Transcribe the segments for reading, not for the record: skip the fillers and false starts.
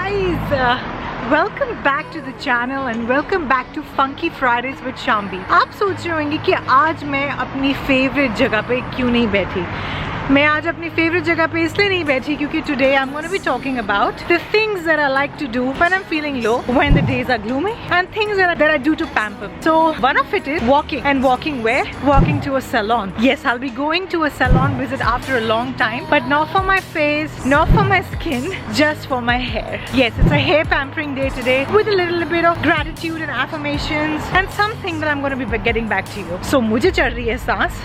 guys, welcome back to the channel and welcome back to Funky Fridays with Shambi. आप सोच रहे होंगे कि आज मैं अपनी फेवरेट जगह पे क्यों नहीं बैठी। मैं आज अपनी फेवरेट जगह पे इसलिए नहीं बैठी क्योंकि today I'm going to be talking about the things that I like to do when I'm feeling low, when the days are gloomy, and things that I do to pamper. So one of it is walking. And walking where? Walking to a salon. Yes, I'll be going to a salon visit after a long time, but not for my face, not for my skin, just for my hair. Yes, it's a hair pampering day today with a little bit of gratitude and affirmations and something that I'm going to be getting back to you. So मुझे चढ़ रही है सांस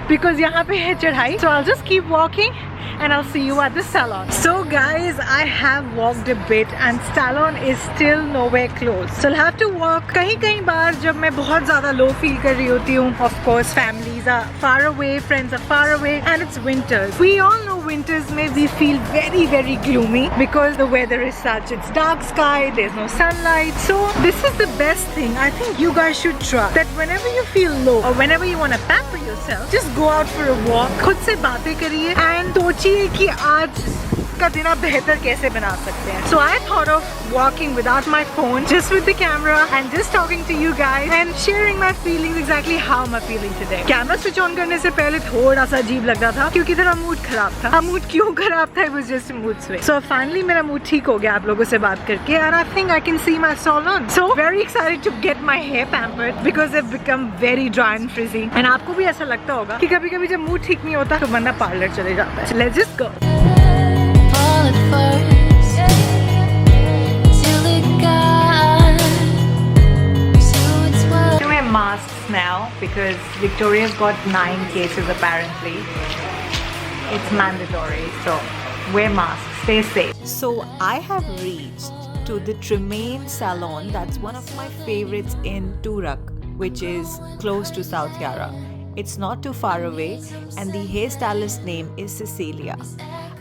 because यहाँ पे है चढ़ाई. So I'll just keep walking and I'll see you at the salon. So guys, I have walked a bit and salon is still nowhere close. So I'll have to walk. कहीं बार जब मैं बहुत ज़्यादा low feel कर रही होती हूँ, of course families are far away, friends are far away, and it's winters. We all know winters may we feel very gloomy because the weather is such. It's dark sky, there's no sunlight. So this is the best thing I think you guys should try. That whenever you feel low or whenever you want to pamper yourself, just go out for a walk. खुद से बातें करिए and सोचिए कि आज का दिन आप बेहतर कैसे बना सकते हैं. So I thought of walking without my phone, just with the camera and just talking to you guys and sharing my feelings, exactly how am I feeling today. Camera switch on करने से पहले थोड़ा सा अजीब लग रहा था क्योंकि थोड़ा मूड खराब था. मूड क्यों खराब था? It was just a mood swing. So finally मेरा मूड ठीक हो गया आप लोगों से बात करके and I think I can see my salon. So very excited to get my hair pampered because they've become very dry and frizzy. And आपको भी ऐसा लगता होगा कि कभी-कभी जब मूड ठीक नहीं होता तो बंदा पार्लर चले जाता है. So let's just go. Wear masks now because Victoria's got 9 cases apparently. It's mandatory, so wear masks, stay safe. So I have reached to the Tremaine Salon. That's one of my favorites in Toorak, which is close to South Yarra. It's not too far away and the hairstylist name is Cecilia.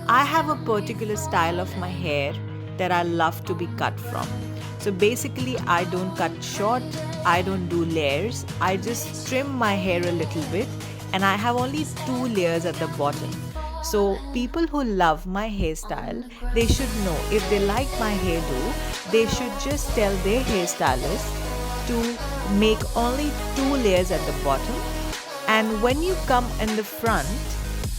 I have a particular style of my hair that I love to be cut from. So basically I don't cut short, I don't do layers, I just trim my hair a little bit and I have only 2 layers at the bottom. So people who love my hairstyle, they should know if they like my hairdo, they should just tell their hairstylist to make only 2 layers at the bottom. And when you come in the front,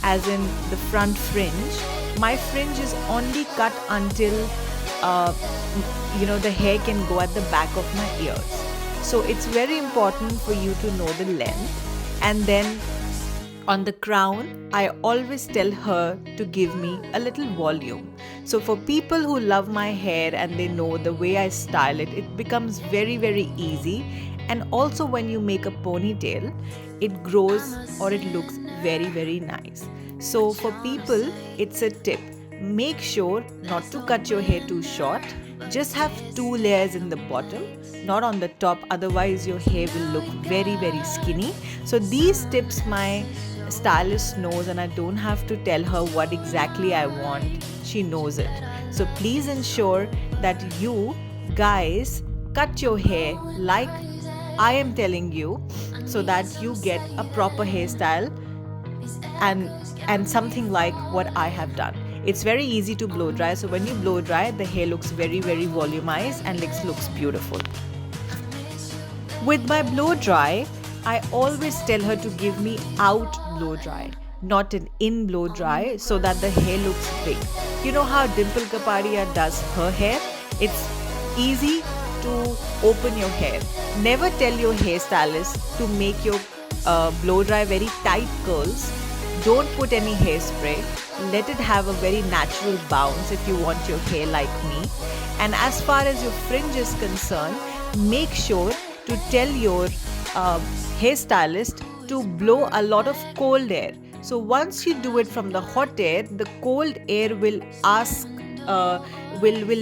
as in the front fringe, my fringe is only cut until the hair can go at the back of my ears. So it's very important for you to know the length. And then on the crown, I always tell her to give me a little volume. So for people who love my hair and they know the way I style it, it becomes very easy. And also when you make a ponytail, it grows or it looks very nice. So for people, it's a tip. Make sure not to cut your hair too short. Just have 2 layers in the bottom, not on the top, otherwise your hair will look very skinny. So these tips my stylist knows and I don't have to tell her what exactly I want. She knows it. So please ensure that you guys cut your hair like I am telling you so that you get a proper hairstyle and something like what I have done. It's very easy to blow dry, so when you blow dry, the hair looks very volumized and looks beautiful. With my blow dry, I always tell her to give me out blow dry, not an in blow dry, so that the hair looks big. You know how Dimple Kapadia does her hair? It's easy to open your hair. Never tell your hairstylist to make your blow dry very tight curls. Don't put any hairspray. Let it have a very natural bounce if you want your hair like me. And as far as your fringe is concerned, make sure to tell your hairstylist to blow a lot of cold air. So once you do it from the hot air, the cold air will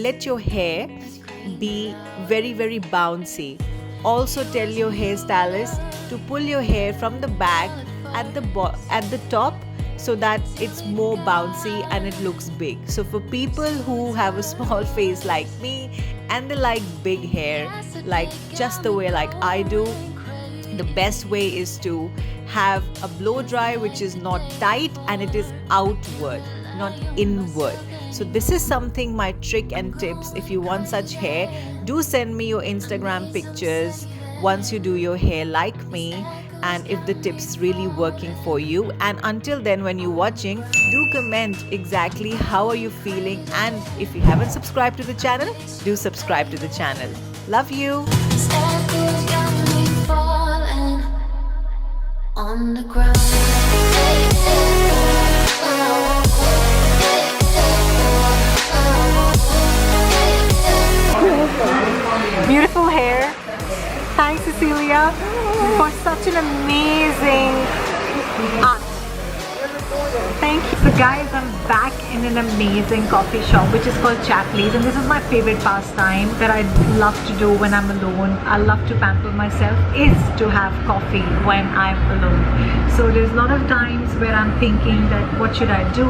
let your hair be very bouncy. Also tell your hairstylist to pull your hair from the back at the top so that it's more bouncy and it looks big. So for people who have a small face like me and they like big hair, like just the way like I do, the best way is to have a blow dry which is not tight and it is outward. not inward. So this is something, my trick and tips. If you want such hair, do send me your Instagram pictures once you do your hair like me, and if the tips is really working for you. And until then, when you're watching, do comment exactly how are you feeling, and if you haven't subscribed to the channel, do subscribe to the channel. Love you. On the ground. Beautiful hair. Thanks, Cecilia, for such an amazing art. Thank you. So guys, I'm back in an amazing coffee shop which is called Chapley's, and this is my favorite pastime that I love to do when I'm alone. I love to pamper myself is to have coffee when I'm alone. So there's a lot of times where I'm thinking that what should I do,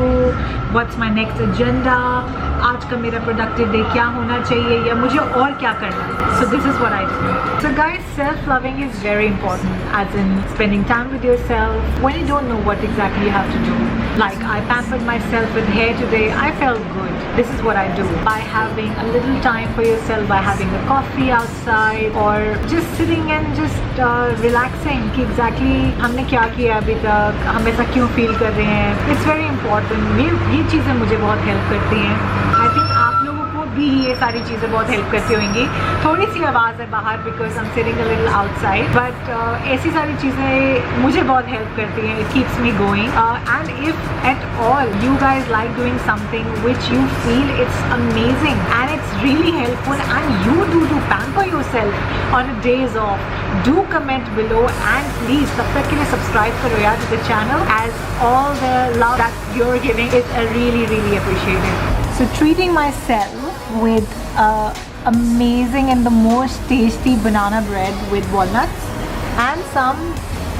what's my next agenda, आज का मेरा productive day क्या होना चाहिए या मुझे और क्या करना है. So this is what I do. So guys, self-loving is very important, as in spending time with yourself when you don't know what exactly you have to do. Like I pampered myself with hair today. I felt good. This is what I do. By having a little time for yourself, by having a coffee outside, or just sitting and just relaxing कि exactly हमने क्या किया अभी तक, हम ऐसा क्यों feel कर रहे हैं. It's very important. ये चीज़ें मुझे बहुत help करती हैं. I think आप लोगों को भी ये सारी चीज़ें बहुत हेल्प करती होंगी. थोड़ी सी आवाज़ है बाहर because I am sitting a little outside, but ऐसी सारी चीज़ें मुझे बहुत हेल्प करती हैं. It keeps me going. And if at all you guys like doing something which you feel it's amazing and it's really helpful and you do to pamper yourself on a days off, do comment below and please तब तक के लिए subscribe करो यार to the channel, as all the love that you're giving is really appreciated. So treating myself with amazing and the most tasty banana bread with walnuts and some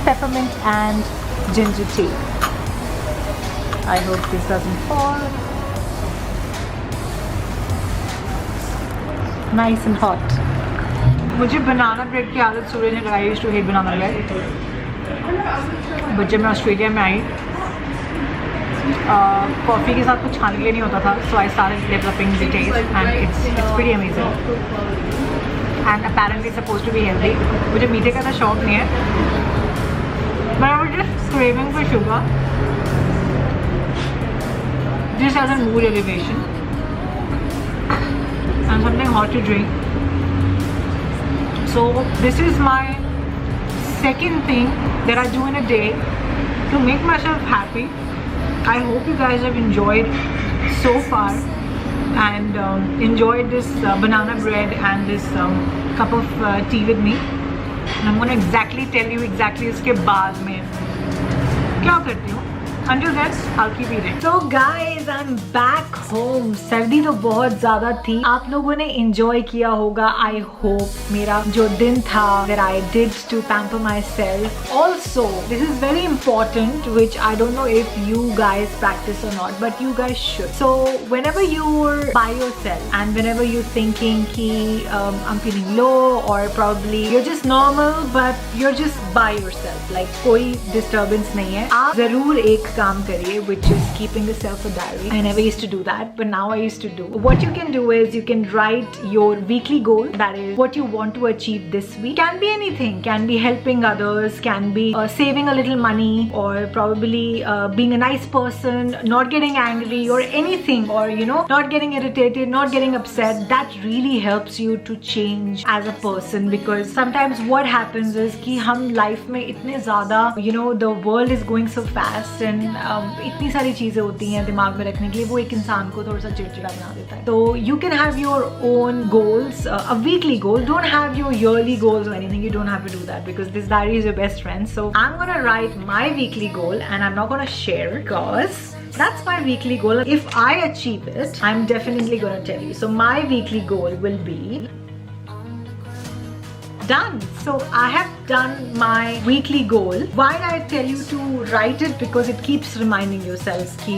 peppermint and ginger tea. I hope this doesn't fall. Nice and hot. मुझे बनाना bread की आदत शुरू ने लगाई. Used to hate banana bread, but जब मैं Australia में आई coffee के साथ कुछ खाने के लिए नहीं होता था. So I started developing the taste and it's pretty amazing and apparently supposed to be healthy. मुझे मीठे का तो शौक नहीं है, but I was just craving for sugar. This has a mood elevation and something hot to drink. So this is my second thing that I do in a day to make myself happy. I hope you guys have enjoyed so far and enjoyed this banana bread and this cup of tea with me. And I'm going to exactly tell you exactly इसके बाद में क्या करती हूँ. Until then, I'll keep eating. So guys, I'm back home. सर्दी तो बहुत ज़्यादा थी. आप लोगों ने enjoy किया होगा. I hope मेरा जो दिन था that I did to pamper myself. Also, this is very important, which I don't know if you guys practice or not, but you guys should. So whenever you're by yourself and whenever you're thinking कि I'm feeling low or probably you're just normal but you're just by yourself, like कोई disturbance नहीं है, आप ज़रूर एक काम करिए, which is keeping yourself a diary. I never used to do that, but now I used to do. What you can do is you can write your weekly goal, that is what you want to achieve this week. Can be anything, can be helping others, can be saving a little money, or probably being a nice person, not getting angry or anything, or you know, not getting irritated, not getting upset. That really helps you to change as a person, because sometimes what happens is कि हम life में इतने ज़्यादा, you know, the world is going so fast and इतनी सारी चीज़ें होती हैं दिमाग में रखने के लिए, वो एक इंसान को थोड़ा सा चिड़चिड़ा बना देता है. तो you can have your own goals, a weekly goal. Don't have your yearly goals or anything. You don't have to do that because this diary is your best friend. So I'm gonna write my weekly goal and I'm not gonna share because that's my weekly goal. If I achieve it, I'm definitely gonna tell you. So my weekly goal will be done. So I have done my weekly goal. Why I tell you to write it? Because it keeps reminding yourself कि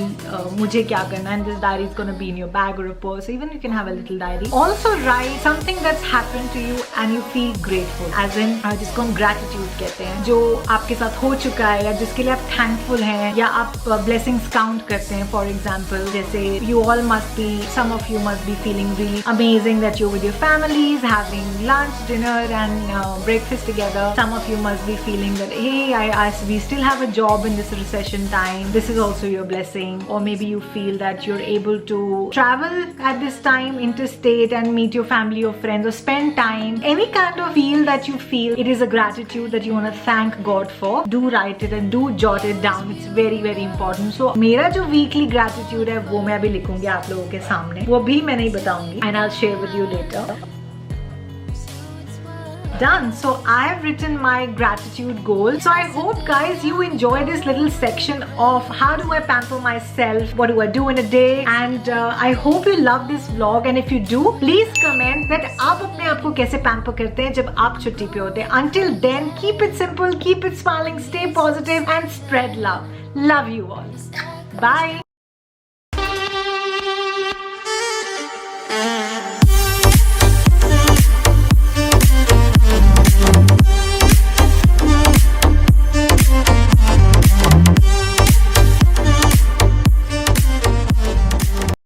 मुझे क्या करना है, and this diary is gonna be in your bag or a purse. Even you can have a little diary. Also write something that's happened to you and you feel grateful. As in जिसको हम gratitude कहते हैं, जो आपके साथ हो चुका है या जिसके लिए आप thankful हैं या आप blessings count करते हैं. For example, जैसे you all must be, some of you must be feeling really amazing that you're with your families having lunch, dinner and breakfast together. Some of you must be feeling that hey, we still have a job in this recession time. This is also your blessing. Or maybe you feel that you're able to travel at this time interstate and meet your family or friends or spend time. Any kind of feel that you feel, it is a gratitude that you want to thank God for. Do write it and do jot it down. It's very very important. So मेरा जो weekly gratitude है वो मैं अभी लिखूंगी आप लोगों के सामने. वो भी मैं नहीं बताऊंगी and I'll share with you later. Done. So I have written my gratitude goal. So I hope guys you enjoy this little section of how do I pamper myself, what do I do in a day, and I hope you love this vlog. And if you do, please comment that आप अपने आप को कैसे pamper करते हैं जब आप छुट्टी पे होते हैं. Until then, keep it simple, keep it smiling, stay positive and spread love. Love you all. Bye.